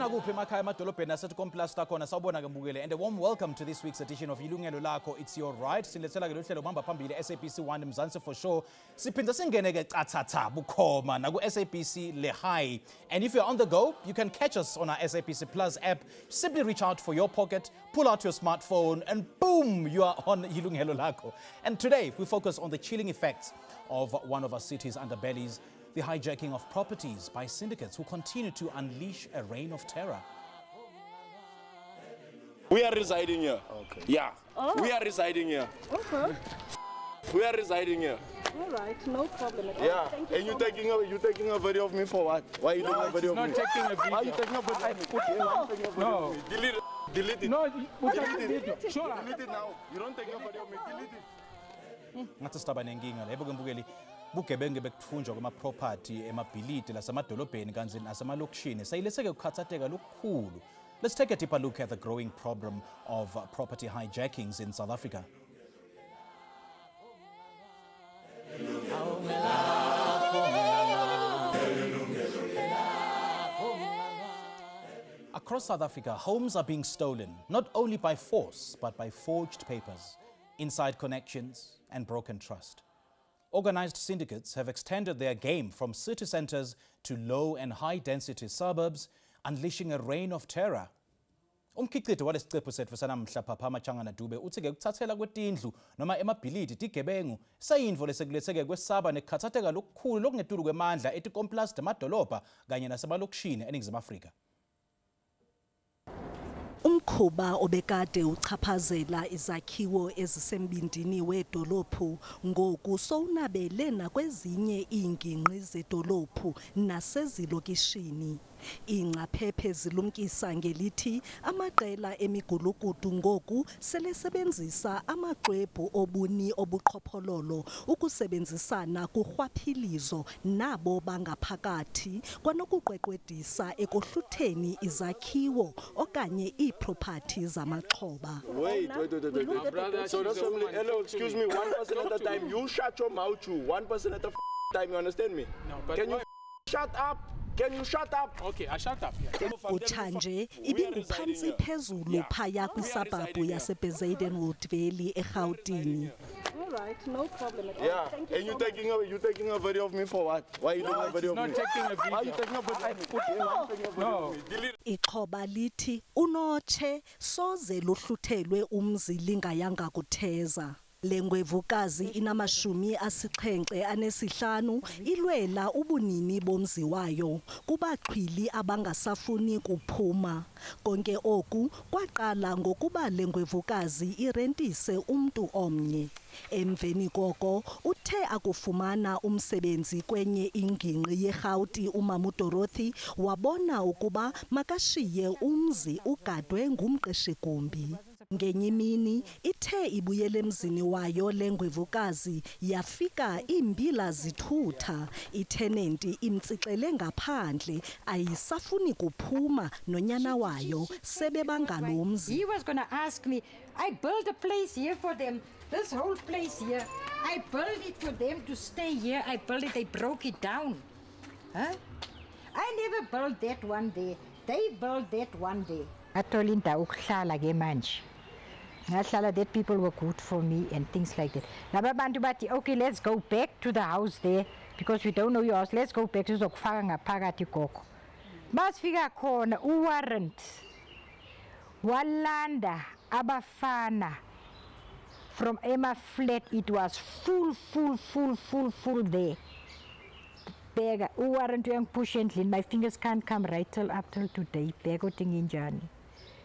khona kuphi emakhaya emadolobheni asethi komplasta khona sawubona ke mbukele, and a warm welcome to this week's edition of Ilungelo Lakho. It's your right. Silethela ke lo hlelo kuhamba phambili SABC 1 Mzansi for sure. Siphinda singene ke cathatha bukhoma na ku SABC le high. And if you're on the go, you can catch us on our SABC Plus app. Simply reach out for your pocket, pull out your smartphone, and boom, you are on Ilungelo Lakho. And today we focus on the chilling effects of one of our city's underbellies, the hijacking of properties by syndicates who continue to unleash a reign of terror. We are residing here. Okay. Yeah. Oh. We are residing here. Okay. We are residing here. All right, no problem at all. Yeah. Thank you And you taking a video of me for what? Why are you taking a video of me? Not taking a video. Why are you taking a video of me? No. Delete it. Delete it. No, Delete it. sure. Delete it now. You don't take a video of me. Delete it. Ngathi sitaba nenkinga lebo ke mbukeli bugebenge bekuthunjwa kwama property emabhilidi lasemadolobheni kanzi nasemalokishini sayileseke ukukhathatheka lokukhulu. Let's take a deeper look at the growing problem of property hijackings in South Africa. Across South Africa, homes are being stolen, not only by force, but by forged papers, inside connections, and broken trust. Organized syndicates have extended their game from city centers to low and high-density suburbs, unleashing a reign of terror. Umkhiqido walesicephu sethu sanamhla phapha amachangana Dube uthi ke ukuthathela kwetindlu noma emabhilidi tigebengu sayinvo lesekuletheke kwesaba nekhathatheka lokukhulu lokungetulu kwemandla etikomplasta emadolobha kanye nasemalokishini eNingizimu Afrika. Umkhuba obekade uchaphazela izakhiwo ezisembindini wedolophu ngoku sowunabele nakwezinye iingingqi zedolophu nasezilokishini. Ingcaphephe zilumkisa ngelithi amaqela emigulukudu ngoku selesebenzisa amaxwebhu obuni obuqhophololo ukusebenzisana kurhwaphilizo nabo bangaphakathi kwanokuqweqwedisa ekohlutheni izakhiwo okanye iiproperty zamaxhoba. Wait. So that's only, hello, excuse me, one person at a time. You shut your mouth, you. One person at a time, you understand me? No, but Can you shut up? Can you shut up? Okay, I shut up. Yeah. Utshanje ibinguphantsi phezulu phaya kwisabhabhu yaseBezuidenwood Valley eGauteng. All right, no problem at all. Yeah. Thank you And so much. you taking a video of me for what? Why are you taking a video of Not me? taking a video. Why are you taking a video of me? Why are you taking a video No. of me? Delete it. Iqhoba lithi unotshe soze luhluthelwe umzi lingayanga kutheza. Lengwevukazi inamashumi asixhenxe anesihlanu ilwela ubunini bomzi wayo kubaqhwili abangasafuni kuphuma. Konke oku kwaqala ngokuba lengwevukazi irentise umntu omnye. Emveni koko uthe akufumana umsebenzi kwenye ingingqi yeGauti uMama Dorothy wabona ukuba makashiye umzi ugadwe ngumqeshigumbi. Ngenye imini ithe ibuyele emzini wayo lengwevukazi yafika imbila zithutha itenenti imtsixele ngaphandle ayisafuni kuphuma nonyana wayo sebebangalo umzi. He was going to ask me, I built a place here for them, this whole place here. I built it for them to stay here. I built it, they broke it down. Huh? I never built that one day. They built that one day. Atolinda ukuhlala ke manje. Ngahlala that people were good for me and things like that. Laba bantu bathi okay, let's go back to the house there because we don't know your house. Let's go back to zokufaka ngaphakathi gogo. Masifika khona uwarrant walanda abafana from Emma flat. It was full there. Bega uwarrant uyangipusha endlini. My fingers can't come right till up till today. Bega utinginjani.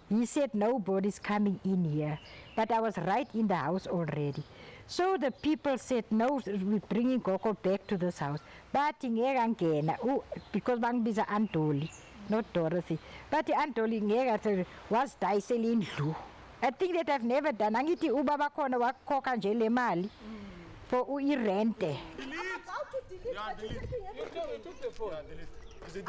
He said nobody's coming in here, but I was right in the house already. So the people said no, we're bringing Gogo back to this house. But because bangibiza Antoli, not Dorothy. But Antoli was dicing in Lu. I think that I've never done. Angithi ubaba khona wakhokha nje le mali for irente. I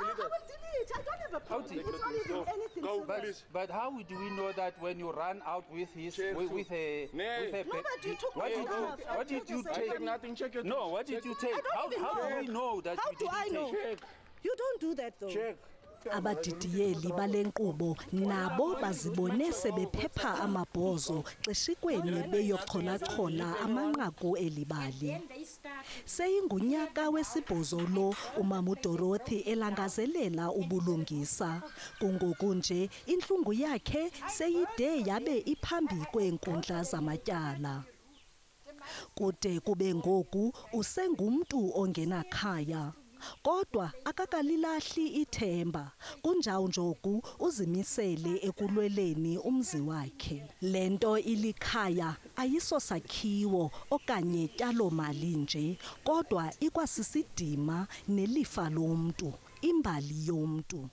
will delete. I don't have a problem. It's not even anything. But how do we know that when you run out with his with a No, but you took my stuff. what did you I take? take nothing. Check it. No, what did you take? I don't even How know. do we know that How you do didn't I know? take? You don't do that though. Check. Abadidiyeli balenqubo nabo bazibone sebephepha amabhozo xeshikweni beyochola amanqaku elibali. Seyingunyaka wesibhozo lo uMama Dorothy elangazelela ubulungisa. Kungoku nje inhlungu yakhe seyide yabe iphambi kwenkundla zamatyala. Kude kube ngoku usengumuntu ongenakhaya. Kodwa akakalilahli ithemba. Kunjawo njoku uzimisele ekulweleni umzi wakhe. Lento ilikhaya ayisosakhiwo okanye tyalomali nje, kodwa ikwasisidima nelifa lomuntu, imbali yomuntu.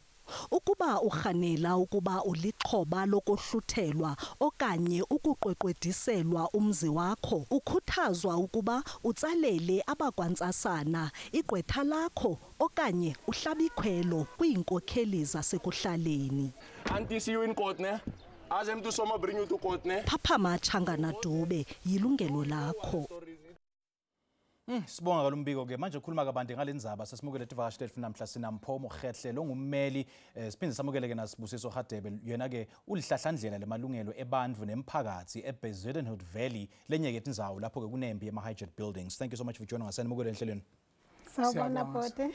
Ukuba urhanela ukuba ulixhoba lokohluthelwa okanye ukuqweqwediselwa umzi wakho, ukhuthazwa ukuba utsalele abakwantsasana igqwetha lakho okanye uhlabikhwelo kwiinkokheli zasekuhlaleni. Auntie, see you in court, ne? Ask him to someone bring you to court, ne? Phaphama Changana Dube, yilungelo lakho. Sibonga kalumbiko ke manje ukhuluma kabanti ngalendzaba sesimukele tivakashi lethu namhla sinamphomo Khehle longummeli siphinde samukele ke naSibusiso Hadebe yena ke ulihlahlandlela lemalungelo ebantfu nemphakathi eBezuidenhout Valley lenye ke indzawo lapho ke kunembi ema-hijacked buildings. Thank you so much for joining us sanimukele enhlelweni. Sawubona bode.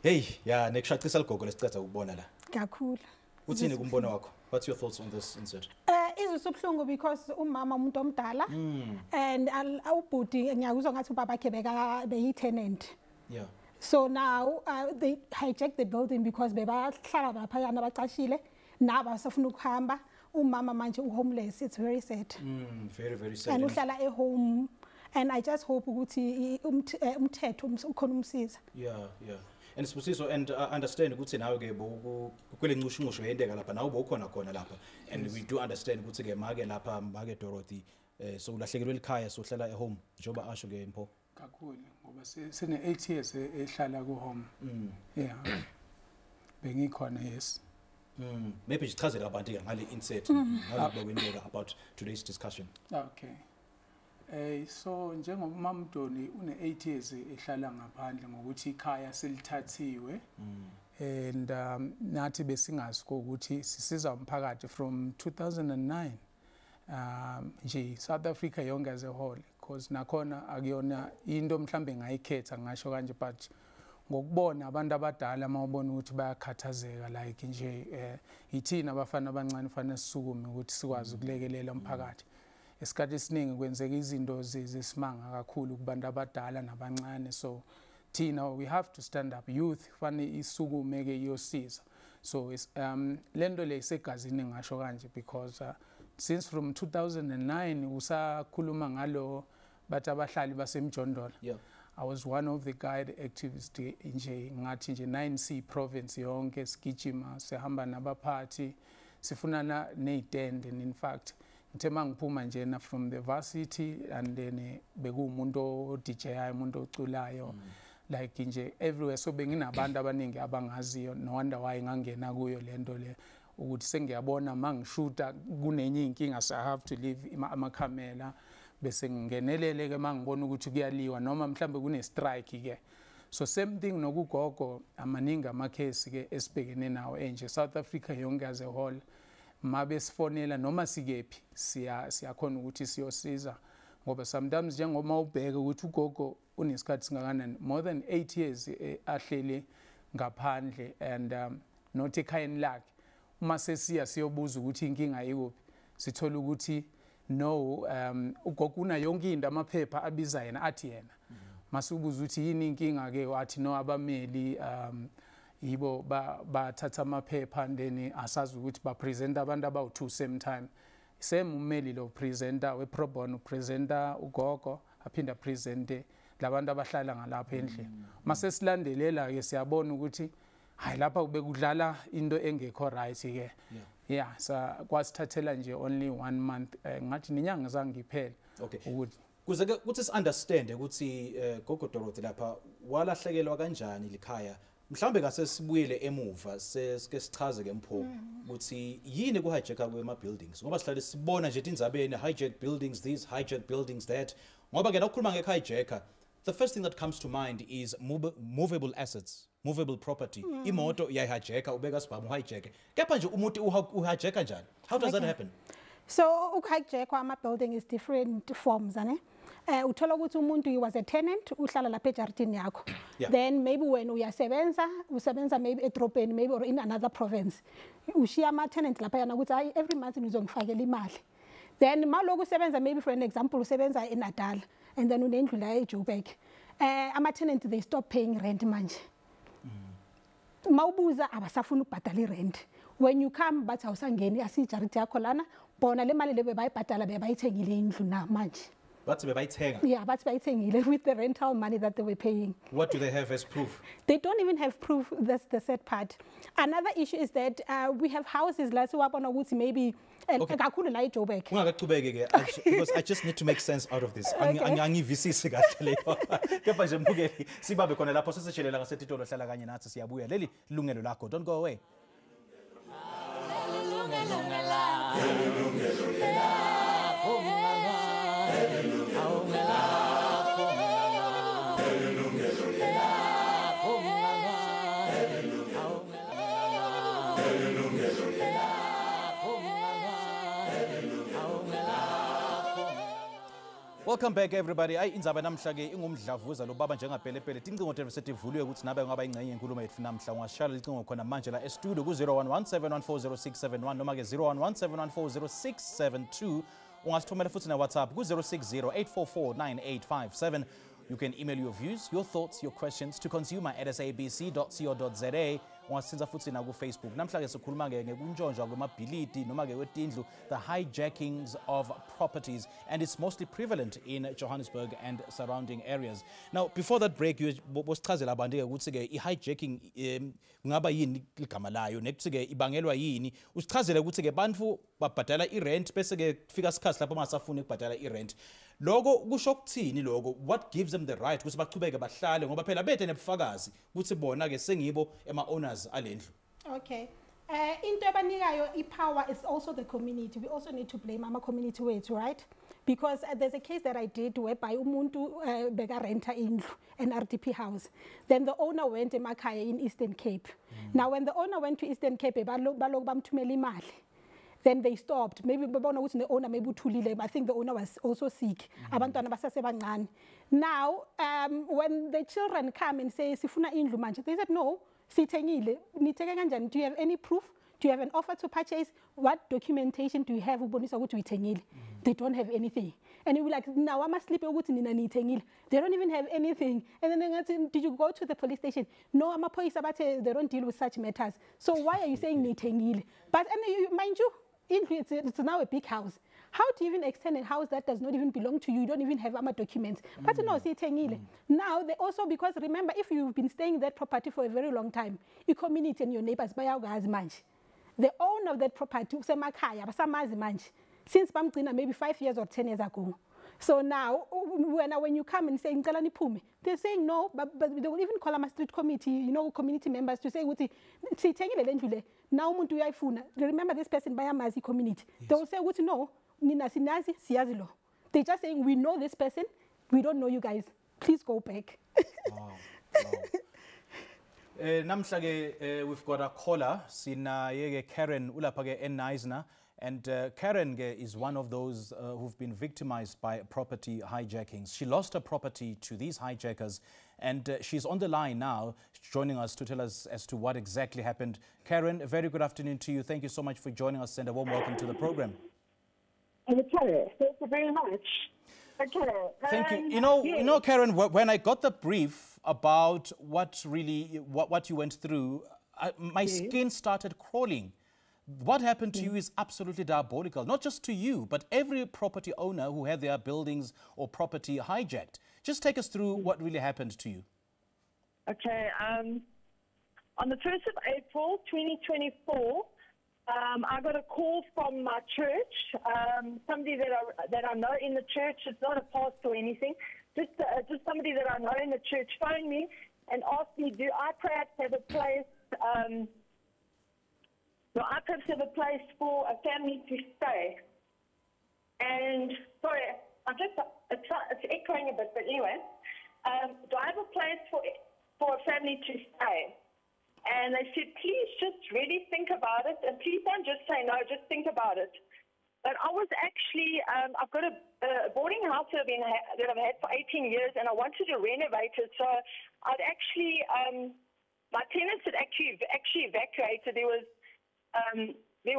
Hey ya nekushaqisa ligogo lesicetha ukubona la. Kakhulu. Uthini kumbono wakho? What's your thoughts on this insert? Izusubhlungu because umama umuntu omdala and ubhuti ngiyakuzwa ngathi ubaba bakhe beyi tenant. Yeah. So now they hijacked the building because bebahlala lapha yana bacashile naba safuna ukuhamba umama manje homeless. It's very sad. Very very sad. And uhlala at home and I just hope ukuthi umthetho ukhona umsiza. Yeah. And Sibusiso, and understand ukuthi nawe ke kwele ncushungusho yendeka lapha nawe bokhona khona lapha, and we do understand ukuthi ke make lapha make Dorothy so ulahlekelwe likhaya so hlala home njoba asho ke Mpho kakhulu ngoba sine 8 years ehlala ku home. Yeah. Bengikhona yes. Maybe sichazele abantu ke ngale insert ngalokwendeka about today's discussion. Okay. So njengoba uMama Doni une 8 years ehlala ngaphandle ngokuthi ikhaya selithathiwe and nathi besingazi ukuthi sisiza umphakathi from 2009 nje South Africa yonke as a whole because nakhona akuyona into mhlambe ngayikhetha ngasho kanje but ngokubona abantu abadala mawubona ukuthi bayakhathazeka like nje ithina abafana abancane fanele sisukume ukuthi sikwazi ukulekelela umphakathi. Esikhathi esiningi kwenzeka izinto zesimanga kakhulu kubantu abadala nabancane, so thina we have to stand up, youth fanele isukume ke iyosiza. So lento le isegazini ngasho kanje because since from 2009 usakhuluma ngalo bathi abahlali basemjondolo. Yeah. I was one of the guide activists nje ngathi nje 9C province yonke sigijima sihamba nabaphathi sifunana nezitende. In fact ngithe mangiphuma njena from the varsity and then bekuumuntu DJI umuntu oculayo like nje everywhere, so benginabantu abaningi abangaziyo, no wonder why ngangena kuyo lento le ukuthi sengiyabona mangishuta kunenye inkinga so I have to leave amakhamera bese ngingenelele ke mangibona ukuthi kuyaliwa noma mhlambe kune strike ke. So same thing nokugogo amaningi amakhesi ke esibhekene nawo enje South Africa yonke as a whole. Mabe sifonela noma sikephi siyakhona ukuthi siyosiza ngoba sometimes njengoba ubheke ukuthi ugogo unesikhathi singakanani more than 8 years ahlele ngaphandle and not ekhayeni lakhe. Uma sesiya siyobuza ukuthi inkinga yikuphi sithola ukuthi no ugogo una yonke into amaphepha abiza yena athi yena masubuza ukuthi yini inkinga ke wathi no abameli yibo bathatha amaphepha then asazi ukuthi ba present abantu abawu2 same time. Same ummeli lo presenter we pro bono presenter ugogo aphinda presente labantu abahlala ngalapha endlini. Mase silandelela ke siyabona ukuthi hayi lapha kube kudlala into engekho right ke. Yeah, sa kwasithathela nje only 1 month ngathi ninyanga zangiphela. Okay. Ukuthi kuze ke ukuthi si understand ukuthi gogo Dorothy lapha walahlekelwa kanjani likhaya. Mhlambe kase sibuyele emuva sesike sichaze ke Mpho ukuthi yini ku hijacka kwema buildings ngoba sihlale sibona nje indzabeni hijacked buildings this, hijacked buildings that, ngoba ke nakukhuluma nge hijacker the first thing that comes to mind is movable assets. movable property imoto uyayihijacka ubeka sibhamu uhijacke kepha nje umuntu uhijacka njani? How does that happen? So ukuhijackwa ama-building is different forms, ane? Uthola ukuthi umuntu he was a tenant, uhlala lapha ejardini yakho. Yeah. Then maybe when usebenza maybe edrobheni, maybe or in another province. Ushiya ama-tenant lapha yana ukuthi hayi every month ngizongifakela imali. Then maloku usebenza, maybe for an example usebenza eNatal and then unendlu la eJoburg. Ama-tenant they stop paying rent manje. Mawubuza abasafuna ukubhadala i-rent. When you come bathi awusangeni asijariti yakho lana bona le mali le bebayibhadala bebayithengile indlu na manje. Bathi bebayithenga. Yeah, bathi bayithengile with the rental money that they were paying. What do they have as proof? They don't even have proof. That's the sad part. Another issue is that we have houses la siwabona ukuthi maybe kakhulu la eJoburg. Ungakaqhubeke ke because I just need to make sense out of this. Angivisisi kahle leyo. Kepha nje mbukeli sibabe khona lapho sesishelela ngasetitolo hlala kanye nathi siyabuya leli lungelo lakho. Don't go away. Welcome back everybody. Ayi indzaba namhla ke ingumdlavuza lo baba njengaphelepele. Tincingo thethu setivulwe ukuthi nabe ngaba ingcenye enkulumo yethu namhla ungashala icingo khona manje la e-studio ku 0117140671 noma ke 0117140672. Ungasithumela futhi na WhatsApp ku 0608449857. You can email your views, your thoughts, your questions to consumer@sabc.co.za. Ungasinza futhi na ku Facebook. Namhla ke sikhuluma ke ngekuntshontshwa kwemabhilidi noma ke kwetindlu, the hijackings of properties, and it's mostly prevalent in Johannesburg and surrounding areas. Now, before that break, you bosichazela abantu ke ukuthi ke i-hijacking ngaba yini igama layo nekuthi ke ibangelwa yini. Usichazele ukuthi ke bantu babhadala i-rent bese ke kufika isikhathi lapho bangasafuni ukubhadala i-rent. Logo kusho ukuthini logo? What gives them the right ukuthi baqhubeke bahlale ngoba phela bethe nebufakazi ukuthi bona ke sengibo ema-owners alendlu? Okay. Into abanikayo i-power is also the community. We also need to blame our community wethu, right? Because there's a case that I did whereby umuntu beka renta indlu, an RDP house. Then the owner went emakhaya in Eastern Cape. Now when the owner went to Eastern Cape, baloku bamthumela imali. Then they stopped. Maybe babona ukuthi the owner maybe uthulile. I think the owner was also sick. Abantwana basasebancane. Now, when the children come and say sifuna indlu manje, they said no, sithengile. Nithenge kanjani? Do you have any proof? Do you have an offer to purchase? What documentation do you have ubonisa ukuthi uyithengile? They don't have anything. And you be like, now I'm asleep ukuthi nina nithengile. They don't even have anything. And then did you go to the police station? No, amaphoyisa bathe they don't deal with such matters. So why are you saying nithengile? But mind you, it's now a big house. How do you even extend a house that does not even belong to you? You don't even have documents. But no, sithengile. Now, they also, because remember, if you've been staying in that property for a very long time, your community and your neighbors bayawazi manje. The owner of that property, usemakhaya, basamazi manje, since bamgcina maybe 5 years or 10 years ago. So now, when you come and say, they're saying no, but they will even call them a street committee, you know, community members to say, now remember this person bayamazi community. Yes. They will say, no, nina sinazi siyazi lo. They're just saying, we know this person, we don't know you guys. Please go back. Wow. Namhla ke we've got a caller sina yeke Karen ulapha ke eNisna, and Karen is one of those who've been victimized by property hijackings. She lost her property to these hijackers, and she's on the line now joining us to tell us as to what exactly happened. Karen, a very good afternoon to you. Thank you so much for joining us and a warm welcome to the program. Okay, thank you very much. Okay. Thank you. You know, Karen, when I got the brief about what you went through, my skin started crawling. What happened to you is absolutely diabolical, not just to you, but every property owner who had their buildings or property hijacked. Just take us through what really happened to you. Okay. On the 1st of April, 2024, I got a call from my church, somebody that I know in the church. It's not a pastor or anything, just somebody that I know in the church phoned me and asked me, do I perhaps have a place for a family to stay? And sorry, it's echoing a bit, but anyway, do I have a place for a family to stay. And they said, please just really think about it, and please don't just say no, just think about it. But I was actually, I've got a boarding house that I've had for 18 years, and I wanted to renovate it. So I'd actually, my tenants had actually evacuated. There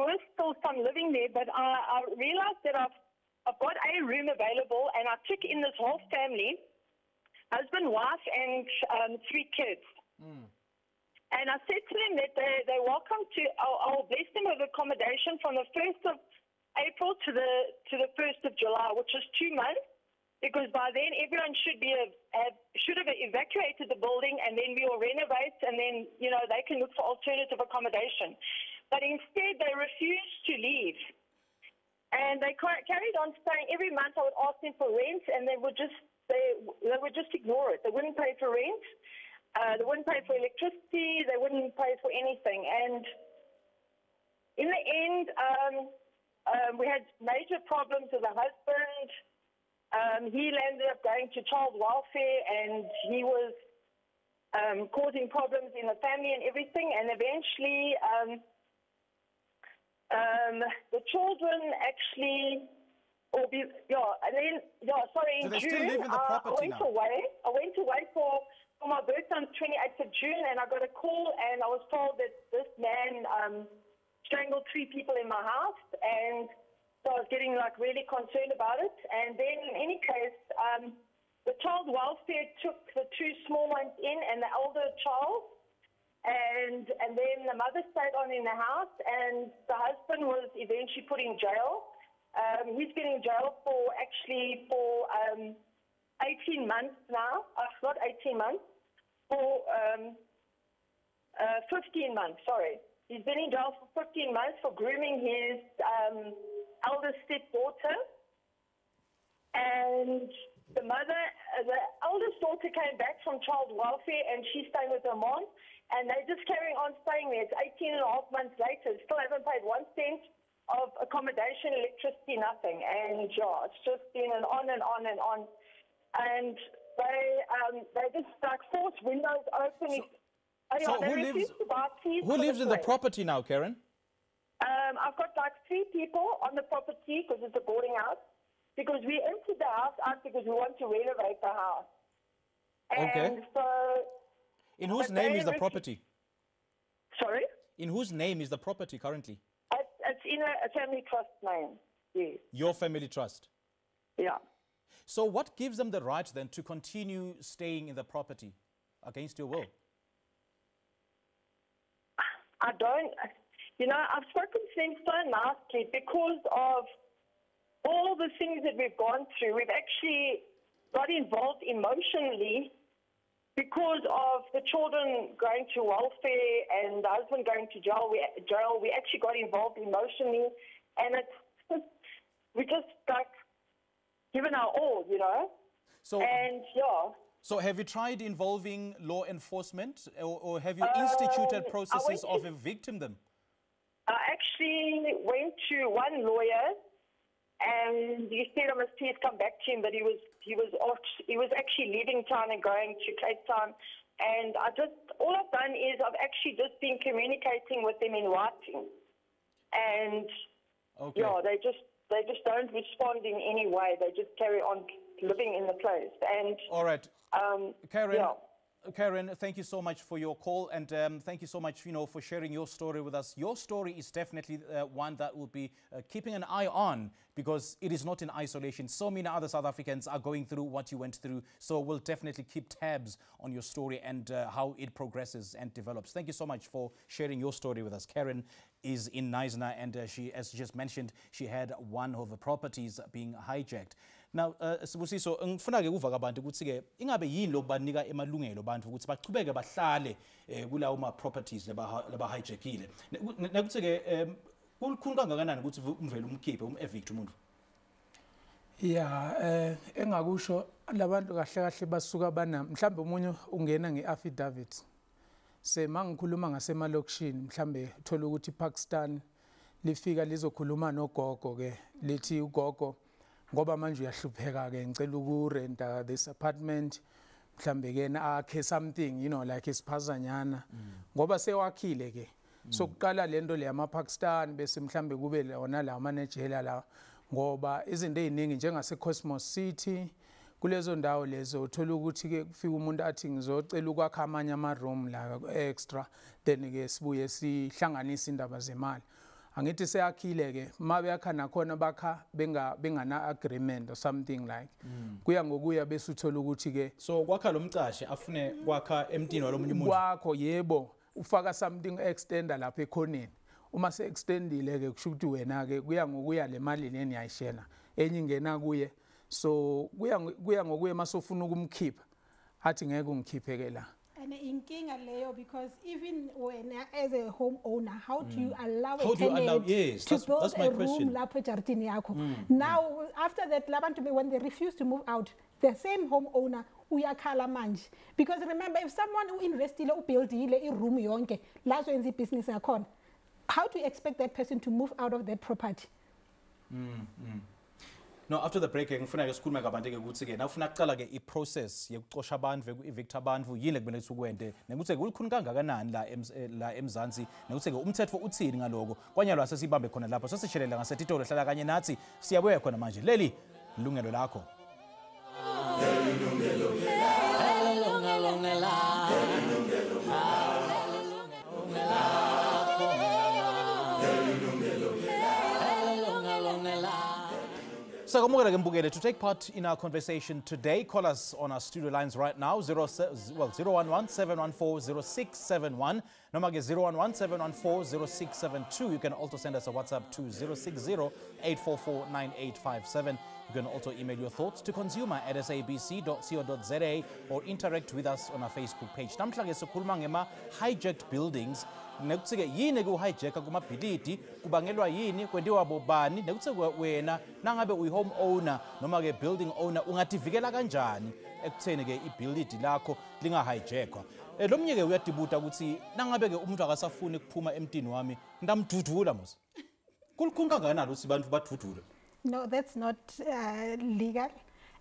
was still some living there, but I realized that I've got a room available, and I took in this whole family, husband, wife, and 3 kids. And I said to them that they're welcome to, I'll bless them with accommodation from the 1st of April to the 1st of July, which is 2 months, because by then everyone should have evacuated the building, and then we will renovate, and then, you know, they can look for alternative accommodation. But instead they refused to leave. And they carried on staying. Every month I would ask them for rent, and they would just ignore it. They wouldn't pay for rent. They wouldn't pay for electricity. They wouldn't pay for anything. And in the end, we had major problems with the husband. He ended up going to child welfare, and he was causing problems in the family and everything. And eventually, the children actually, in June, I went away for my birthday on the 28th of June, and I got a call, and I was told that this man strangled 3 people in my house, and so I was getting really concerned about it. And then in any case, the child welfare took the 2 small ones in and the elder child, and then the mother stayed on in the house, and the husband was eventually put in jail. He's getting jail for 18 months now. Not 18 months, for 15 months, sorry. He's been in jail for 15 months for grooming his eldest stepdaughter. And the eldest daughter came back from child welfare, and she's staying with her mom. And they're just carrying on staying there. It's 18 and a half months later. Still haven't paid 1 cent of accommodation, electricity, nothing. And yeah, it's just been on and on and on. And they just force windows open. Who lives in the property now, Karen? I've got 3 people on the property, because it's a boarding house. Because we emptied the house out because we want to renovate the house. And so... In whose name is the property? Sorry? In whose name is the property currently? It's in a family trust name, yes. Your family trust? Yeah. So what gives them the right then to continue staying in the property against your will? I don't, I've spoken to them so nicely because of all the things that we've gone through. We've actually got involved emotionally because of the children going to welfare and the husband going to jail. We actually got involved emotionally, and we just given our all, So, and yeah. So have you tried involving law enforcement, or have you instituted processes of evicting them? I actually went to one lawyer, and he said I must please come back to him, but he was actually leaving town and going to Cape Town, and all I've done is I've actually just been communicating with them in writing, and yeah, they just don't respond in any way. They just carry on living in the place. And all right, Karen. Yeah. Karen, thank you so much for your call, and thank you so much, for sharing your story with us. Your story is definitely one that we'll be keeping an eye on, because it is not in isolation. So many other South Africans are going through what you went through. So we'll definitely keep tabs on your story and how it progresses and develops. Thank you so much for sharing your story with us. Karen is in Knysna, and she, as she just mentioned, she had one of the properties being hijacked. Now, Sibusiso, ngifuna ke ukuva kabantu ukuthi ke ingabe yini lokubanika emalungelo bantu ukuthi baqhubeke bahlale kulawo ma properties laba hijackile. Nakuthi ke kukhulu kangakanani ukuthi umvelo umkhiphe evict umuntu? Yeah, engakusho labantu kahle kahle basuka bana mhlambe umunye ungena ngeaffidavit. Mangikhuluma ngasemalokishini mhlambe thola ukuthi Pakistan lifika lizokhuluma nogogo ke lithi ugogo ngoba manje uyahlupheka ke ngicela ukurenta this apartment mhlambe ke akhe something like isiphazanyana ngoba sewakhile ke sokuqala lento le yama-Pakistan bese mhlambe kube lona la manejela la ngoba izinto eziningi njengase Cosmos City kulezo ndawo lezo uthola ukuthi ke kufika umuntu athi ngizocela ukwakha amanye ama-room la extra then ke sibuye sihlanganise indaba zemali angithi seyakhile ke mabe yakha nakhona bakha bengana agreement or something like kuya ngokuya bese uthola ukuthi ke so kwakha lo mcashi afune kwakha emntini walomunye umuntu kwakho yebo ufaka something extender lapha ekhoneni uma se extendile ke kusho ukuthi wena ke kuya ngokuya le mali leni yayishena enye ingena kuye so kuya ngokuye masofuna ukumkhipha athi ngeke ungikhiphe ke la and inkinga leyo because even when as a homeowner how do you allow How a do you allow- tenant yes, to that's build my a question. room lapho ejardini yakho now after that labantu when they refuse to move out the same homeowner uyakhala manje because remember if someone uinvestile ubuildile iroom yonke la azoyenza ibusiness yakhona how do you expect that person to move out of that property? No, after the break ngifuna ke sikhulume kabanti ke ukuthi ke nawufuna kuqala ke iprocess yokuxosha abantu evict abantu yini kumele ukwente nekuthi ke ulikhuni kangakanani la eMzansi nekuthi ke umthetho uthini ngaloko kwanyalo asesibambe khona lapho sesishelela ngasetitolo hlala kanye nathi siyabuya khona manje leli ilungelo lakho So, to take part in our conversation today, call us on our studio lines right now, 011-714-0671, number 011-714-0672. You can also send us a WhatsApp to 060-844-9857. You can also email your thoughts to consumer@sabc.co.za or interact with us on our Facebook page. Namhlanje sikhuluma ngema hijacked buildings. Nekuthi ke yini ku hijacka kuma bhilidi kubangelwa yini kwendiwa bobani nekuthi wena nangabe uyi home owner noma ke building owner ungativikela kanjani ekutheni ke ibhilidi lakho linga hijackwa lomnye ke uyadibuta ukuthi nangabe ke umuntu akasafuni ukuphuma emntini wami ndamdudula mos kulikhulu kangakanani ukuthi abantu badudule. No, that's not legal.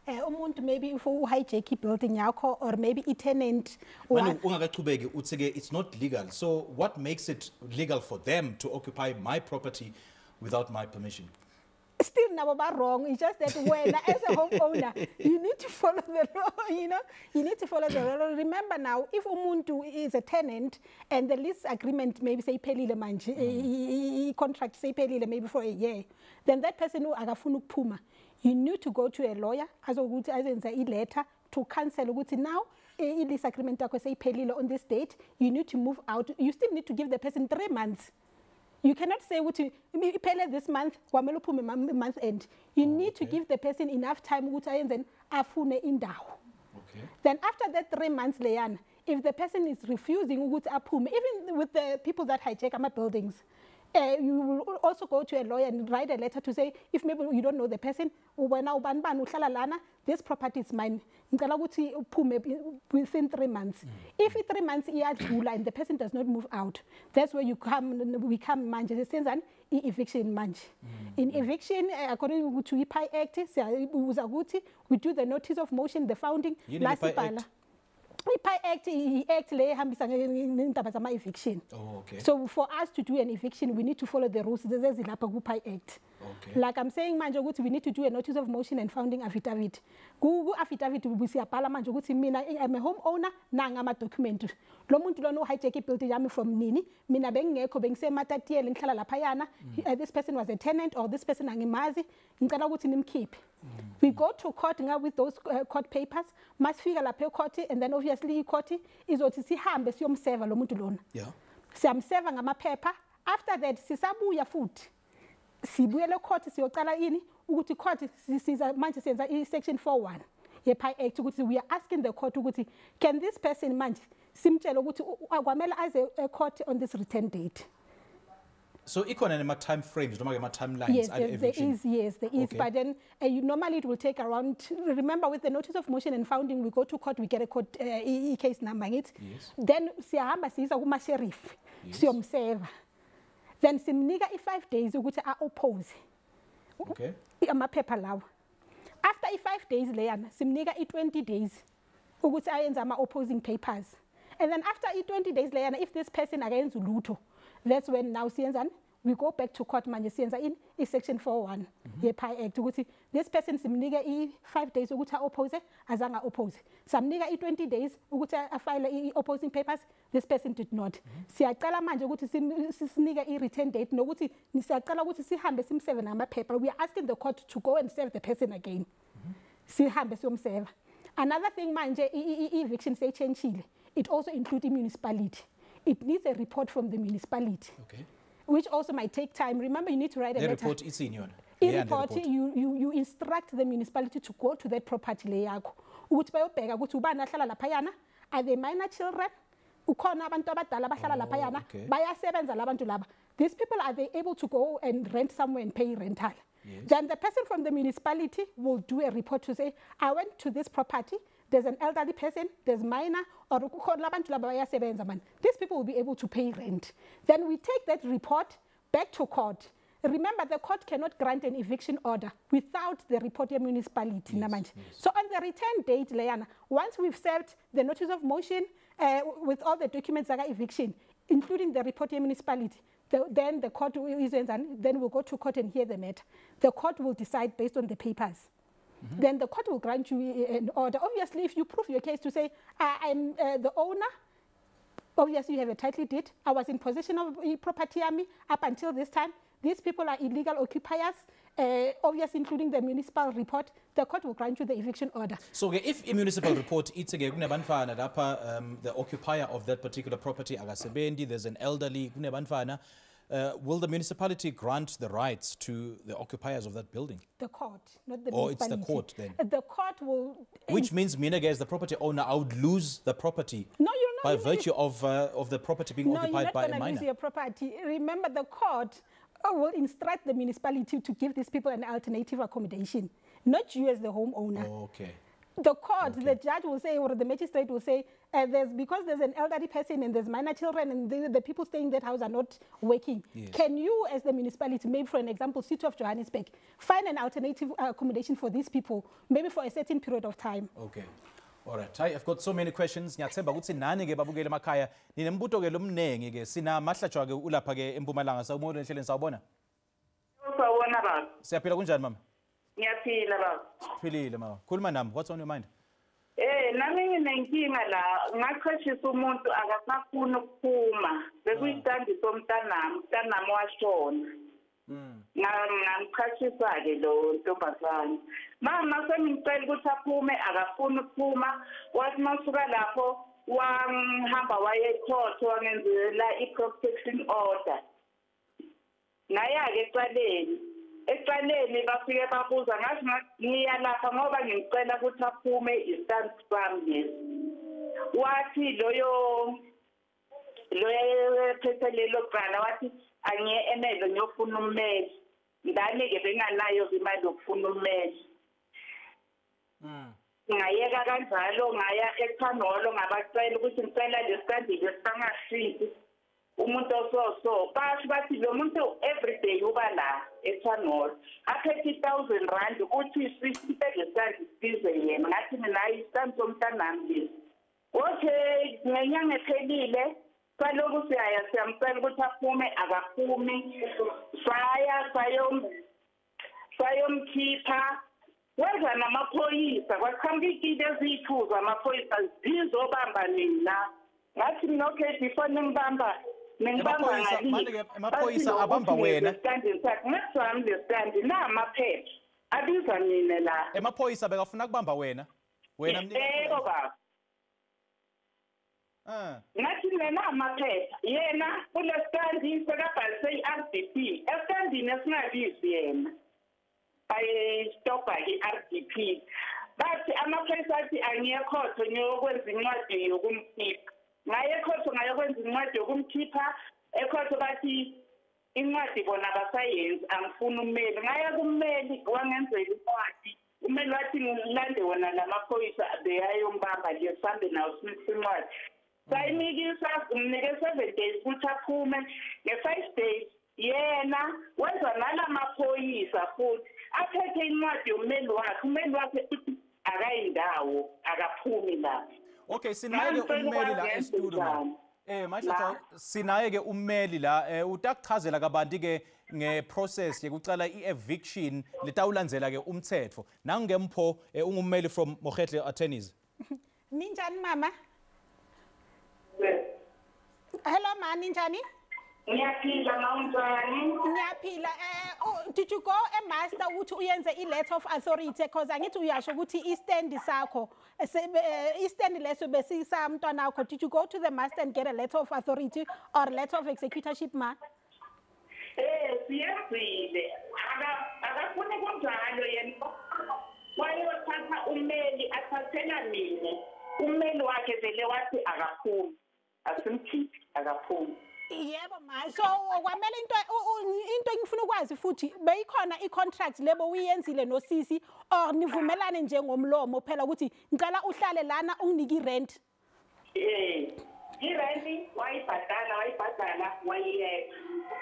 Umuntu maybe if uhijack building yakho or maybe a tenant ungakachubeki uthi ke it's not legal, so what makes it legal for them to occupy my property without my permission? Still nabo ba wrong. It's just that when as a homeowner you need to follow the law, you need to follow the law. Remember now, if umuntu is a tenant and the lease agreement maybe say pelile manje contract say pelile maybe for a year, then that person who akafuna ukuphuma, you need to go to a lawyer azokuthi azenza letter to cancel ukuthi now lease agreement yakho seyiphelile on this date, you need to move out. You still need to give the person 3 months. You cannot say ukuthi iphele this month kwamele uphume month end. You need to give the person enough time ukuthi ayenze afune indawo. Okay. Then after that 3 months leyana, if the person is refusing ukuthi aphume, even with the people that hijack ama buildings, you will also go to a lawyer and write a letter to say, if maybe you don't know the person, this property is mine. Within 3 months. If in 3 months and the person does not move out, that's where we come manje. Eviction manje. In eviction, according to IPI Act, we do the notice of motion, the founding, last IPI Act, eviction. Oh, okay. So for us to do an eviction, we need to follow the rules. There's the IPI Act. Okay. Like I'm saying, we need to do a notice of motion and founding affidavit. Google affidavit, we see a parliament. I'm a homeowner, nangama document. Lomuntu lo no hijack building yami from nini. Mina bengekho bengise matatiele ngihlala lapha yana. This person was a tenant or this person angimazi. Ngicela ukuthi nimkhiphe. We go to court with those court papers. Masifika lapha court and then obviously court izothi sihambe siyomseva lo muntu lona. Yeah. Siyamseva ngamaphepha. After that sisabuya futhi. Sibuyele court siyocala ini ukuthi court siza manje senza section 41 yePI Act ukuthi we are asking the court ukuthi can this person manje simtshela ukuthi akwamela as a court on this return date. So ikona nema time frames noma ke ma timelines. Yes, there is, there is. Okay. But then normally it will take around, remember with the notice of motion and founding, we go to court, we get a court case number. Yes. Then siyahamba siza kuma sheriff siyomseva. Then simnika 5 days ukuthi oppose. Okay. Amaphepha lawo. After 5 days leyana simnika 20 days ukuthi ayenze ama-opposing papers. And then after 20 days later, if this person against ulutho, that's when now we go back to court manje siyenza in section 4:1 ye-Pi Act ukuthi this person simnike 5 days ukuthi oppose azanga oppose. Samnika 20 days ukuthi afile opposing papers, this person did not. Siyacela manje ukuthi sinike return date nokuthi siyacela ukuthi sihambe simseve namaphepha. We are asking the court to go and serve the person again. Sihambe siyomseva. Another thing manje eviction say change. It also includes the municipality. It needs a report from the municipality. Okay. Which also might take time. Remember, you need to write a letter. The report is in your. In report, you instruct the municipality to go to that property layako. Ukuthi bayobheka ukuthi ubani ahlala laphayana, are they minor children? Ukhona abantu abadala abahlala laphayana, bayasebenza labantu laba. These people, are they able to go and rent somewhere and pay rental? Yes. Then the person from the municipality will do a report to say, I went to this property, there's an elderly person, there's minor, or these people will be able to pay rent. Then we take that report back to court. Remember, the court cannot grant an eviction order without the report of municipality. Yes. So on the return date, Leana, once we've served the notice of motion with all the documents that are eviction, including the report of municipality, then the court then we'll go to court and hear the matter. The court will decide based on the papers. Then the court will grant you an order. Obviously, if you prove your case to say, I'm the owner, obviously you have a title deed, I was in possession of property up until this time, these people are illegal occupiers, obviously including the municipal report, the court will grant you the eviction order. So if a municipal report, it's the occupier of that particular property, there's an elderly, will the municipality grant the rights to the occupiers of that building? The court, not the municipality. It's the court then? The court will... Which means Minega, as the property owner, I would lose the property. No, you're not. By virtue of the property being occupied by a minor. No, you're not going to lose your property. Remember, the court will instruct the municipality to give these people an alternative accommodation, not you as the homeowner. Oh, okay. The court, the judge will say, or the magistrate will say, because there's an elderly person and there's minor children and the people staying in that house are not working. Yes. Can you, as the municipality, maybe for an example, City of Johannesburg, find an alternative accommodation for these people, maybe for a certain period of time? Okay. All right. I've got so many questions. Ngiyathemba ukuthi nani ke babukele emakhaya ninembuto ke lomnengi ke sina mahlatshwa ke ulapha ke eMpumalanga sawubona enhleleni sawubona. Sawubona baba. Siyaphila kunjani mama? Ngiyaphila baba. Siphilile mama. Khuluma nami. What's on your mind? Nami nginenkinga la ngaqhashisa umuntu akasafuna ukuphuma. Bekuyistandi somntanami washona. Ngamqhashisa ke lo ntombazane. Mama sengicela ukuthi aphume akafuna ukuphuma. Wathi masuka lapho wahamba waye court wangenzela i-protection order. Naya ke eqaleni bafike babuza ngathi ngiya lapha ngoba ngicela ukuthi aphume istand sami. Wathi loyo phethelelo qala wathi angiyenelo ngiyofuna ummeli. Ngani ke benganayo imali yokufuna ummeli. Ngayeka kanjalo ngaya eChanolo ngabacela ukuthi ngicela lesandile sangashisi umuntu ososo bathi lo muntu everyday uba la eChanolo a30,000 rand uthi sisipele sandi size yena ngathi mina isand somntanami. Okay ngenyanga ephelile kaloku siyamcela ukuthi aphume akaphumi sayomkhipha wenza namaphoyisa kwaqhamuka izinto ezithuza amaphoyisa zizobamba mina ngathi mina okay before ngibamba ngibamba amaphoyisa abamba wena ngasami lesandi namaphepha abiza mina la amaphoyisa bekafuna kubamba wena yebo baba ngathi mina amaphepha yena kulesandi sekabhalise i-RDP esandini esingabizi yena ayistopha i-RDP bathi amaphoyisa athi angiyekhotho ngiyokwenza incwadi yokumkhipha ngayekhotho ngayokwenza incwadi yokumkhipha ekhotho bathi incwadi bona basayenzi angifuna ummeli ngaya kummeli wangenzela incwadi ummeli wathi ngilande wona lamaphoyisa beyayombamba nje sambe nawo simisa incwadi sayimikisa umnike 7 days ukuthi aphume nge-5 days yena wenza nalamaphoyisa futhi aphethe incwadi yommeli wakhe uthi akayindawo akaphumi lapha. Okay, sinaye ke ummeli la e-studio. Mashaka sinaye ke ummeli la utakuchazela kabanti ke ngeprocess yekucala i-eviction litawulandzela ke umthetho. Nangempho ungummeli from Mogetle Attorneys. Ninjani mama? Hello ma, ninjani? Ngiyaphila mawunjani? Ngiyaphila. Did you go master ukuthi uyenze i-letter of authority because angithi uyasho ukuthi i-stand sakho i-stand leso besisa mntwana wakho. Did you go to the master and get a letter of authority or letter of executorship ma? Siyazile. Akafuni kunjalo yena. Wayothatha ummeli athathela mina. Ummeli wakhe vele wathi akaphumi. Asimkhiphi akaphumi. Yebo ma, so kwamele into engifuna ukwazi futhi beyikhona i-contract lebo uyenzile nosisi or nivumelane njengomlomo phela ukuthi ngicela uhlale lana unginike i-rent. I-rent wayibhadala wayiyeka.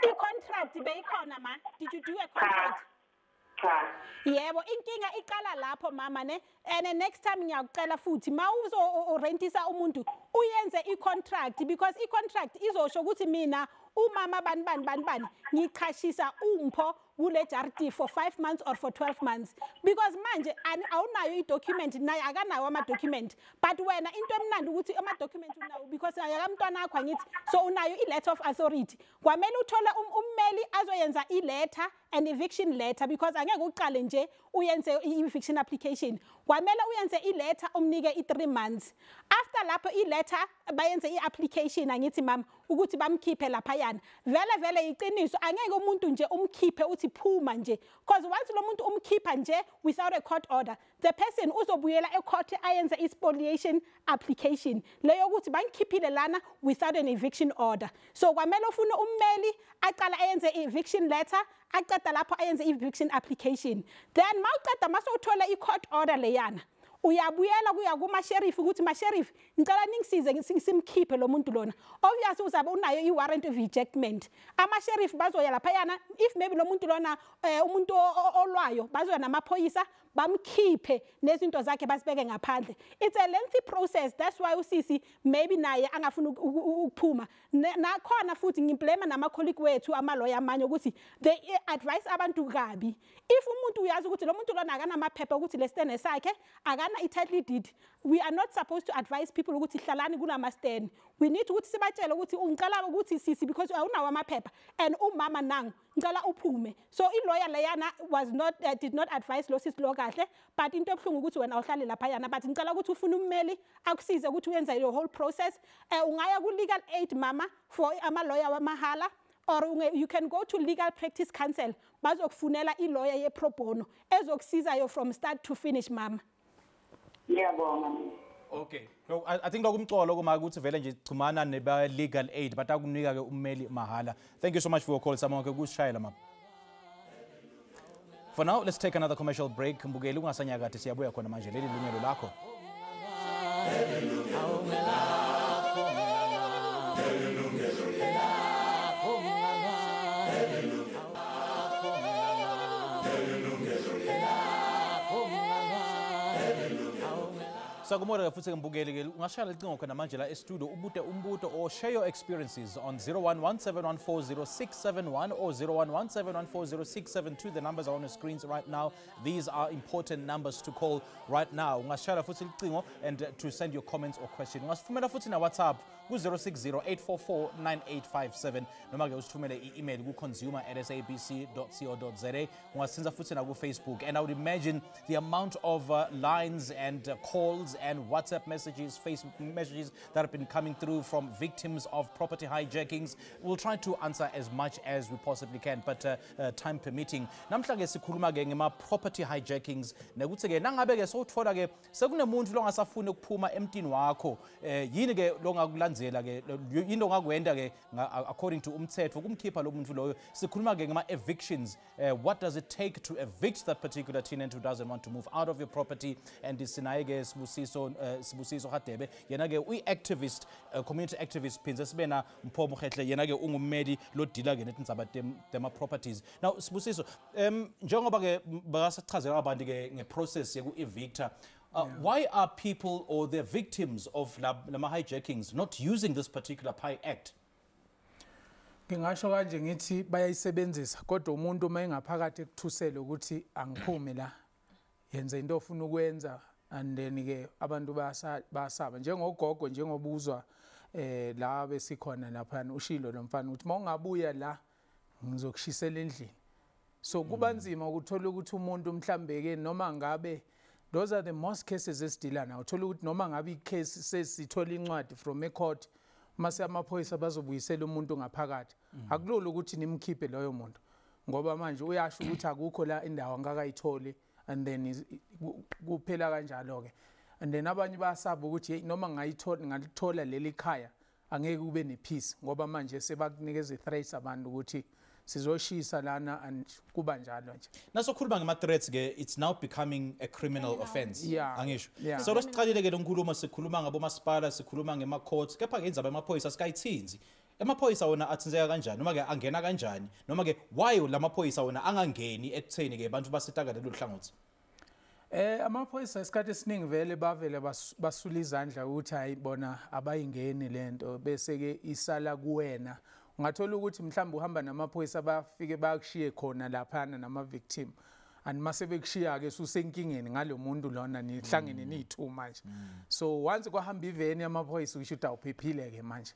I-contract beyikhona ma, did you do a contract? Cha. Yebo, inkinga iqala lapho mama ne, and next time ngiyakucela futhi ma uzorentisa umuntu uyenze i-contract because i-contract izosho ukuthi mina umama bani ngichashisa umpho kule jardi for 5 months or for 12 months because manje awunayo i-document naye akanayo ama-document but wena into emnandi ukuthi ama-document unawo because ayakamntwana akho angithi so unayo i-letter of authority kwamele uthole ummeli azoyenza i-letter and eviction letter because angeke uqale nje uyenze i-eviction application kwamele uyenze i-letter umnike i-3 months after lapho i-letter bayenze i-application angithi mama ukuthi bamkhiphe laphayana vele iqiniso angeke umuntu nje umkhiphe uthi phuma nje because once lo muntu umkhipha nje without a court order the person uzobuyela ecourt ayenze i-spoliation application leyo ukuthi bangikhiphile lana without an eviction order so kwamele ufune ummeli aqala ayenze i-eviction letter aqeda lapho ayenze i-eviction application then mawuqeda masowuthola i-court order leyana uyabuyela kuya kuma-sheriff ukuthi ma-sheriff ngicela ningisize simkhiphe lo muntu lona obviously uzabe unayo i-warrant of ejectment ama-sheriff bazoya laphayana if maybe lo muntu lona umuntu olwayo bazoya namaphoyisa bamkhiphe nezinto zakhe basibeke ngaphandle it's a lengthy process that's why usisi maybe naye angafuni ukuphuma nakhona futhi ngimblame nama-colleague wethu ama-lawyer amanye ukuthi they advise abantu kabi if umuntu uyazi ukuthi lo muntu lona akanamaphepha ukuthi lesitene sakhe akana i-title deed we are not supposed to advise people ukuthi hlalani kulama-stand we need ukuthi sibatshele ukuthi ngicela ukuthi sisi because awunawo amaphepha and umama nangu ngicela uphume so i-lawyer leyana was not did not advise lo sisi lo kahle but into ebuhlungu ukuthi wena awuhlale laphayana but ngicela ukuthi ufune ummeli akusize ukuthi uyenze your whole process ungaya ku-legal aid mama for ama-lawyer wamahala or you can go to legal practice council bazokufunela i-lawyer ye-pro bono ezokusizayo from start to finish mama. Ngiyabonga. Okay. So I think lokumcolo kuma ukuthi vele nje chumana neba legal aid batakunika ke ummeli mahala. Thank you so much for your call Samonke kusishayela mama. For now, let's take another commercial break. Mbukeli ungasanyakade siyabuya khona manje leli lungelo lakho. Sakumora futhi ngibukeli ke ungashaya lecingo khona manje la e-studio ubute umbuto or share your experiences on 0117140671 or 0117140672. The numbers are on the screens right now. These are important numbers to call right now. Ungashaya futhi lecingo and to send your comments or questions. Ungasifumela futhi na WhatsApp ku 0608449857 noma ke usithumele i-email ku consumer@sabc.co.za. Ungasenza futhi na ku Facebook and I would imagine the amount of lines and calls and WhatsApp messages, Facebook messages that have been coming through from victims of property hijackings. We'll try to answer as much as we possibly can, but time permitting. Namhlanje sikhuluma ke ngema property hijackings nekuthi ke nangabe ke sowuthola ke sekunemuntu lo ngasafuna ukuphuma emntini wakho yini ke lo ngakulandzela ke yini ongakwenda ke according to umthetho kumkhipha lo muntu loyo. Sikhuluma ke ngema evictions. What does it take to evict that particular tenant who doesn't want to move out of your property? And sinaye ke Sibusiso Hadebe yena ke uyi-activist community activist phinze sibe na Mpho Mogetle yena ke ungummeli lo dealer ke netindzaba tema properties. Now Sibusiso njengoba ke basachazela abantu ke ngeprocess yeku-evicta Why are people or the victims of lama hijackings not using this particular PI Act? Ngingasho kanje ngithi bayayisebenzisa kodwa umuntu uma engaphakathi ekuthusela ukuthi angiphume la yenze into ofuna ukwenza and then ke abantu bayasaba njengogogo njengobuzwa la besikhona lapha ushilo lomfana ukuthi mawungabuya la ngizokushisela endlini so kuba nzima ukuthola ukuthi umuntu mhlambe ke noma ngabe those are the most cases esidila nawo uthola ukuthi noma ngabe icase sesithola incwadi from a court mase amaphoyisa bazobuyisela umuntu ngaphakathi akulula ukuthi nimkhiphe loyo muntu ngoba manje uyasho ukuthi akukho la indawo angakayitholi and then kuphela kanjalo ke and then abanye bayasaba ukuthi noma ngalithola leli khaya angeke kube nepeace ngoba manje sebakunikeza threats abantu ukuthi sizoshisa lana and kuba njalo nje nasokhuluma ngama threats ke it's now becoming a criminal offense angisho Yeah. so losiqalile ke lonkhulumo sikhuluma ngabo masipala sikhuluma ngema courts kepha ke indzaba emaphoyisa sikayithinzi emaphoyisa wona athinzeka kanjani noma ke angena kanjani noma ke why lamaphoyisa wona angangeni ekutheni ke abantu basitaka lelo hlangothi amaphoyisa isikhathi esiningi vele bavele basula izandla ukuthi hayibona abayingeni lento bese ke isala kuwena ungathola ukuthi mhlawumbe uhamba namaphoyisa bafike bakushiye khona laphana nama victim and mase bekushiya ke susenkingeni ngalomuntu lona nihlangene ni2 manje so once kwahamba iveni yamaphoyisa usho ukuthi awuphephile ke manje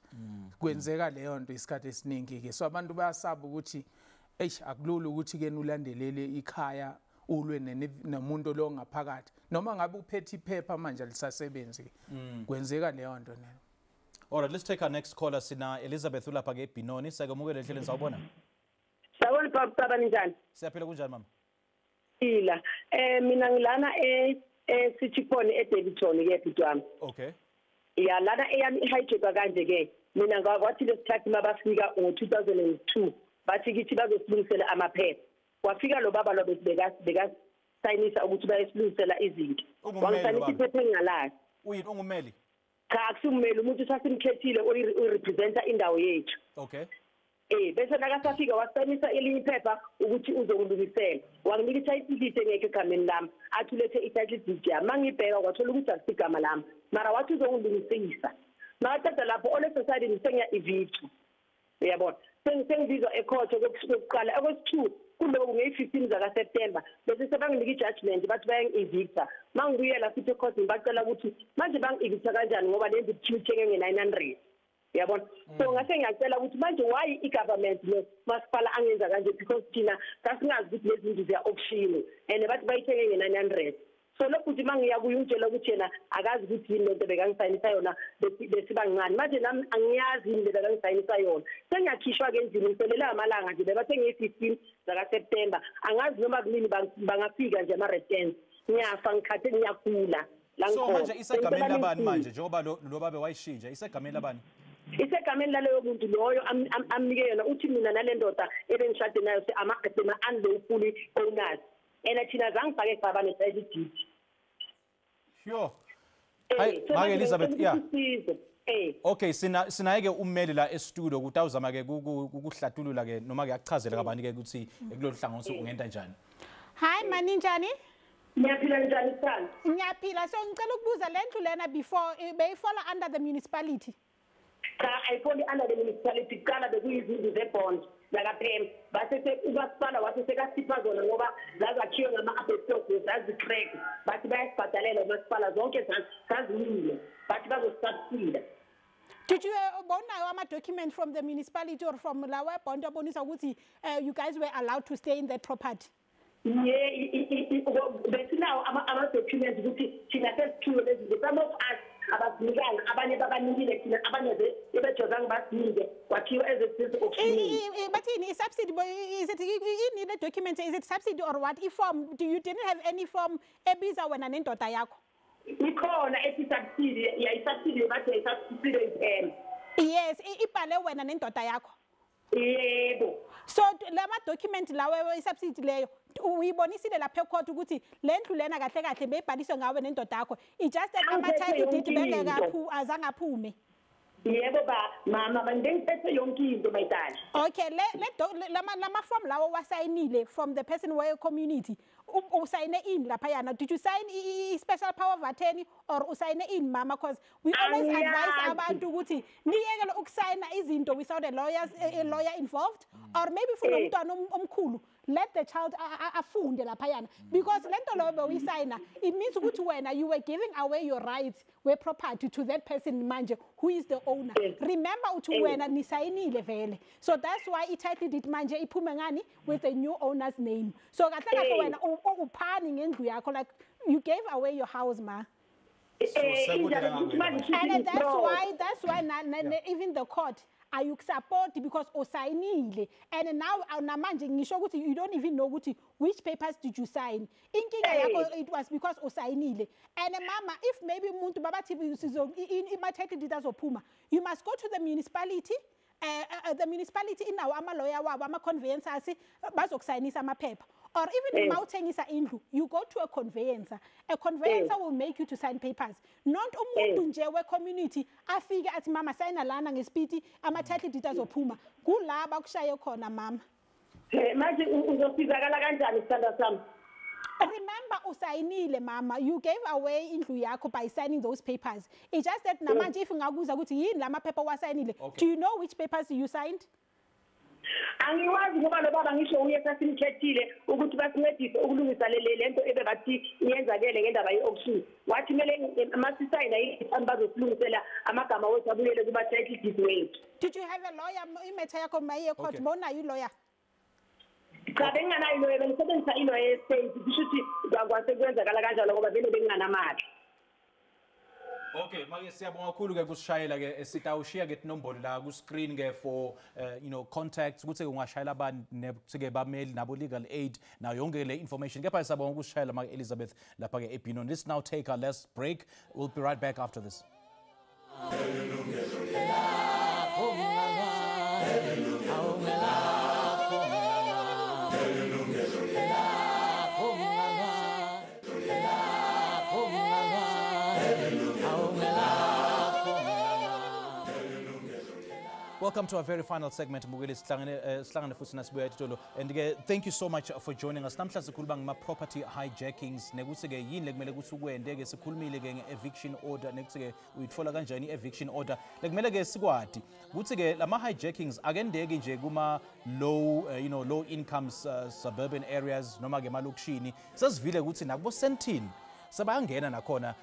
kwenzeka leyo nto isikhathi esiningi ke so abantu bayasaba ukuthi akulula ukuthi ke ulandelele ikhaya ulwe nomuntu lo ngaphakathi noma ngabe uphethe iphepha manje lisasebenzi kwenzeka leyo nto nene. All right, let's take our next caller sina Elizabeth ulapha ke Binoni sakamukele ehleleni sawubona. Sawubona baba njani? Siyaphila kunjani mama? Ila mina ngilana Sichipone eDavidson ke bidwami. Okay. Ya lana eyami ihijack kanje ke mina ngakwathi lesikhathi mabafika ngo2002 bathi kithi bazosilungisela amaphepha. Wafika lo baba lo beka sayinisa ukuthi bayesilungisela izinto. Wangisanisa iphepha engalazi. Uyini ungumeli? Cha akusumeli umuntu sasimkhethile orepresenta indawo yethu. Okay. Bese nakasafika wasayinisa elinye iphepha ukuthi uzokulungisela. Wanginika ithikithi ngeke egameni lami. Athi lethe ititle deed yami. Mangibheka kwathola ukuthi akusigama lami. Mara wathi uzongilungisisa. Maqeda lapho ole society ngisengya ivitu. Uyabona? Sengibizwa ecourt okokuqala okwesi2 kuloku nge15 zaka September bese sebanginika ijudgment bathi bayangi-evicta mangibuyela futhi ecourt ngibacela ukuthi manje bangi-evicta kanjani ngoba le nto kuthitheke nge900 uyabona so ngase ngiyacela ukuthi manje why i-government lo masipala angenza kanje because thina sasingazi ukuthi lezi zinto ziya-auction and bathi bayithenge nge900 so lokhu ukuthi mangiya kuye ungitshela ukuthi yena akazi ukuthi yini lento bekangisayinisa yona besibancane manje nami angiyazi yini le bekangisayinisa yona sengiyakhishwa ke endlini ngiselela amalanga nje bebathe nge15 zaka September angazi noma kunini bangafika nje ama-returns ngiyafa ngikhathe ngiyagula la so manje isegameni labani manje njengoba lo babe wayishintsha isegameni labani isegameni laleyo muntu loyo amnike yona uthi mina nale ndoda ebengishade nayo ama-unlawful owners and thina zange fake saba ne-title deed. Sure. Make Elizabeth yeah. Okay sinayeke ummeli la e-studio ukuthi awuzama ke ukuhlathulula ke noma ke akuchazela kabani ke ukuthi kulolu hlangothi ungenta njani. Hi mani njani? Ngiyaphila njani sana? Ngiyaphila so ngicela ukubuza le ndlu lena before beyifola under the municipality. Cha ayifoli under the municipality qala bekuyizindlu ze-bond lakaPhem base umasipala wathi sekasipha zona ngoba zazakhiwe ngama-asbestos zazi-crack bathi bayasibhadalela umasipala zonke zazimile bathi bazosubsida. Did you bonayo ama-document from the municipality or from lawa bond abonisa ukuthi you guys were allowed to stay in that property? Besinawo ama-documents ukuthi thina sesiphiwe lezi zinto some of us abazinikanga abanye babanikile thina abanye ebejozange basinike kwakhiwa ezeauction. But in subsidy, is it you need a document? Is it subsidy or what? Form? You didn't have any form ebiza wena nendoda yakho? Ikhona ethi subsidy yayisubsidy bathi yayisubsidy iPhem. Yes, ibhale wena nendoda yakho. Yebo. So lama document lawe isubsidy leyo uyibonisile lapha ecourt ukuthi le ndlu lena kahle kahle beyibhaliswe ngawe nendoda yakho. I just ama title deed bengekaphu azange aphume. yebo ba mama bangengiphethe yonke into mayitali. Okay, lama form lawo wasayinile from the person where community usayine in laphayana. Did you sign special power of attorney or usayine in mama? Because we always advise abantu ukuthi niyekele ukusayina izinto without a lawyer involved, or maybe for umntwana omkhulu let the child afunde laphayana, because lento lo bewuyisayina it means ukuthi wena you were giving away your rights where property to that person manje who is the owner. Remember uthi wena nisayinile vele, so that's why title deed manje iphume ngani with the new owner's name. So kahle wena uphani ngendlu yakho, like you gave away your house ma. And that's why even the court you support because usayinile, and now namanje ngisho ukuthi you don't even know ukuthi which papers did you sign. Inkinga yakho it was because usayinile. And mama, if maybe umuntu babathi i-title deed azophuma, you must go to the municipality. The municipality inawo ama-lawyer wabo ama-conveyancers bazokusayinisa amaphepha, or even uma uthengisa indlu you go to a conveyancer. A conveyancer will make you to sign papers, not umuntu nje we-community afike athi mama sayina lana ngesipiti ama-title deed azophuma. Kula bakushaye khona mama. Manje uzosizakala kanjani sithanda sami? Remember usayinile mama, you gave away indlu yakho by signing those papers. It's just that namanje if ngakuza ukuthi yini lama paper wasayinile, do you know which papers you signed? Angiwazi ngoba lo baba ngisho uye sasimkhethile ukuthi basincedise ukulungisa lento ebe bathi iyenzakele ngendaba ye-auction. Wathi mele masisayina yini bazosilungisela amagama wethu abuyele kuba title deed wethu. Did you have a lawyer imetha yakho maye court? Bona you lawyer? Cha benganayo lawyer, bengisebenzisa i-lawyer estate kusho ukuthi kwakwase kwenzakala kanjalo ngoba vele benginganamali. Okay, manje siyabonga kakhulu ke kusishayela ke sitawushiya ke inombolo la ku screen ke for contacts ukuthi ungashayela abantu ke bameli nabo legal aid nayo yonke le information. Kepha siyabonga kusishayela ma Elizabeth lapha ke eBenon. Let's now take our last break. We'll be right back after this. Welcome to our very final segment. And thank you so much for joining us. Namhla sikhuluma ngama property hijackings nekuthi ke yini lekumele kuthi ukwende ke sikhulumile ke nge-eviction order nekuthi ke uyithola kanjani i-eviction order. Lekumele ke sikwadi ukuthi ke lama hijackings akendeki nje kuma low income suburban areas noma ke emalokishini. Sesivile ukuthi nakubo sentini sabangena nakhona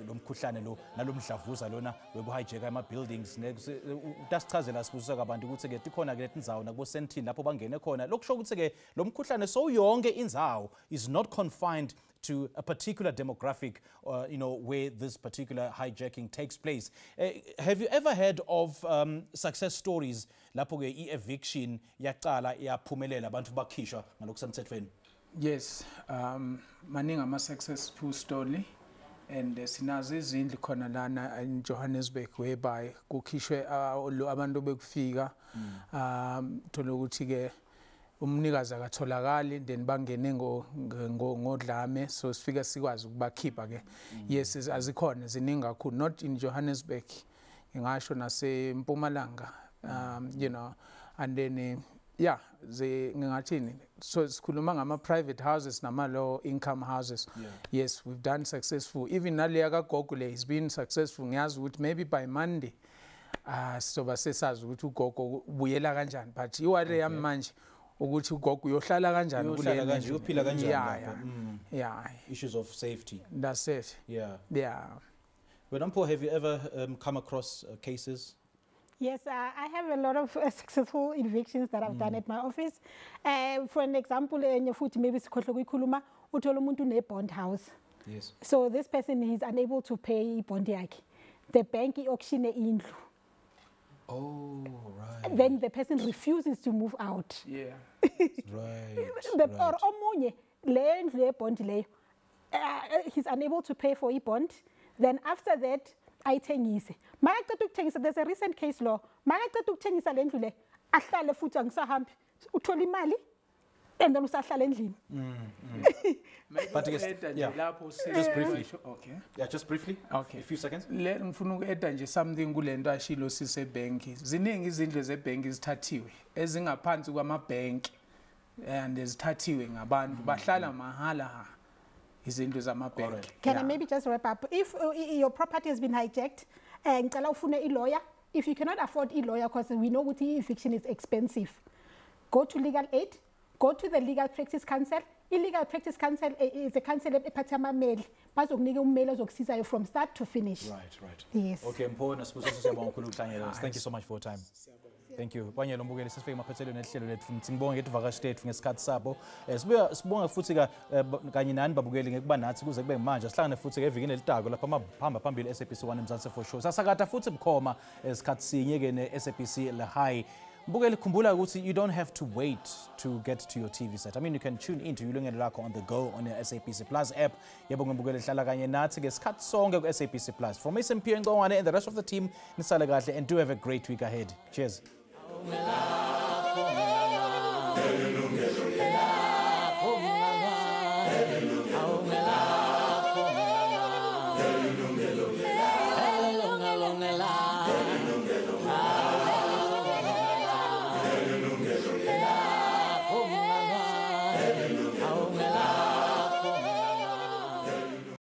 lomkhuhlane lo nalomdlavuza lona webuhijack ama buildings utasichazela sibuza kabantu ukuthi ke tikhona ke letindzawo nakubo sentini lapho bangene khona lokusho ukuthi ke lomkhuhlane so yonke indzawo is not confined to a particular demographic where this particular hijacking takes place. Have you ever heard of success stories lapho ke i-eviction yaqala yaphumelela abantu bakhishwa ngalokusemthethweni? Yes, maningi ama-successful story, and sinazo izindlu khona lana in Johannesburg whereby kukhishwe abantu bekufika thola ukuthi ke umnikazi akatholakali then bangene ngodlame, so sifika sikwazi ukubakhipha ke. Yes, azikhona ziningi kakhulu, not in Johannesburg, ngingasho nase Mpumalanga, and then yeah, ngingathini, so sikhuluma ngama private houses nama low income houses. Yes, we've done successful. Even naleya kagogo le has been successful. Ngiyazi ukuthi maybe by Monday soba sesazi ukuthi ugogo ubuyela kanjani, but iwale yami manje ukuthi ugogo uyohlala kanjani kule nje uyophila kanjani lapha. Yeah, issues of safety. That's it. Yeah. Wenampo, have you ever come across cases? Yes, I have a lot of successful evictions that I've done at my office. For an example, maybe sikhuluma uthola umuntu ne bond house. Yes. So this person is unable to pay bond yakhe. The bank auction indlu. Oh, right. Then the person refuses to move out. Yeah. Right. Or omunye le ndlu ye bond leyo. He's unable to pay for bond. Then after that ayithengise. Makaqeda ukuthengisa, there's a recent case law. Makaqeda ukuthengisa le ndlu le ahlale futhi angisahambi. Uthola imali and then usahlala endlini. But I guess, yeah. Just briefly. Okay. Yeah, just briefly. Okay. A few seconds. Ngifuna ukueda nje something kulento ashilo sise bank. Ziningi izindlu ze bank izithathiwe ezingaphansi kwama bank and ezithathiwe ngabantu bahlala mahala izindlu zama bank. Can I maybe just wrap up? If your property has been hijacked, ngicela ufune i-lawyer. If you cannot afford a lawyer, because we know that eviction is expensive, go to legal aid, go to the Legal Practice Council. Legal Practice Council is a council ephatha ama-mail. Bazokunika ummeli ozokusizayo from start to finish. Right. Yes. Okay, Mpho Sibusiso siyabonga kakhulu ukuhlanganyela. Thank you so much for your time. Thank you. Kwanyela umbukeli sesifike emaphethelweni ehlelo lethu. Ngibonge ngethi vakashi lethu ngesikhathi sabo. Sibonga futhi kanye nani babukeli ngekuba nathi kuze kube manje. Sihlangane futhi evikini elitako lapha amahamba phambili SABC 1 Mzansi for sure. Sasakata futhi bukhoma esikhathi sinye ke neSABC le high. Mbukeli khumbula ukuthi you don't have to wait to get to your TV set. I mean, you can tune into Ilungelo Lakho on the go on your SABC Plus app. Yebo ngembukeli hlala kanye nathi ngesikhathi sonke ku SABC Plus. From SMP Ngongwane and the rest of the team, nisale kahle and do have a great week ahead. Cheers.